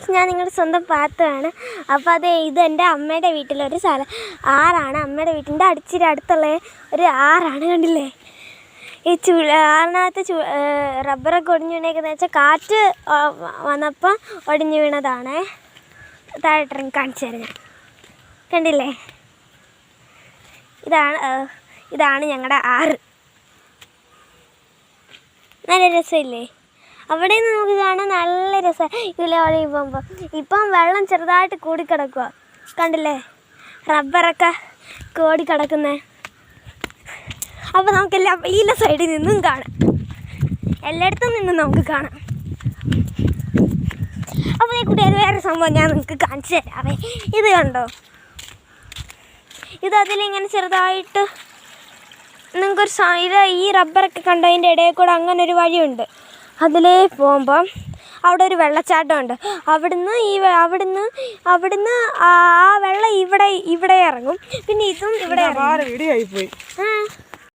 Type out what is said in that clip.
Guys, ഞാൻ നിങ്ങളുടെ സ്വന്തം പാത്തുമാണ്. അപ്പോൾ ഇതെൻ്റെ അമ്മയുടെ വീട്ടിലൊരു സ്ഥലം ആറാണ്. അമ്മയുടെ വീട്ടിൻ്റെ അടുത്തുള്ള ഒരു ആറാണ്. കണ്ടില്ലേ, ഈ ആറിനകത്ത് റബ്ബറൊക്കെ ഒടിഞ്ഞു വീണേക്കെന്ന് വെച്ചാൽ കാറ്റ് വന്നപ്പോൾ ഒടിഞ്ഞു വീണതാണേ. താഴെട്ടിറങ്ങി കാണിച്ചു തരാം. കണ്ടില്ലേ, ഇതാണ് ഞങ്ങളുടെ ആറ്. നല്ല രസമില്ലേ? അവിടെ നിന്ന് നമുക്ക് കാണാൻ നല്ല രസം. ഇതിലെ പോകുമ്പോൾ ഇപ്പം വെള്ളം ചെറുതായിട്ട് കൂടിക്കിടക്കുക. കണ്ടില്ലേ, റബ്ബറൊക്കെ കൂടിക്കിടക്കുന്നേ. അപ്പോൾ നമുക്കെല്ലാം ഈ സൈഡിൽ നിന്നും കാണാം, എല്ലായിടത്തും നിന്നും നമുക്ക് കാണാം. അപ്പോൾ ഈ കൂട്ടുകാർ വേറെ സംഭവം ഞാൻ നിങ്ങൾക്ക് കാണിച്ചു തരാവേ. ഇത് കണ്ടോ, അതിലിങ്ങനെ ചെറുതായിട്ട് നിങ്ങൾക്കൊരു ഈ റബ്ബറൊക്കെ കണ്ടോ, അതിൻ്റെ ഇടയിൽ കൂടെ അങ്ങനെ ഒരു വഴിയുണ്ട്. അതിലേ പോകുമ്പം അവിടെ ഒരു വെള്ളച്ചാട്ടമുണ്ട്. അവിടുന്ന് ആ വെള്ളം ഇവിടെ ഇറങ്ങും. പിന്നെ ഇതും ഇവിടെ ഇറങ്ങും.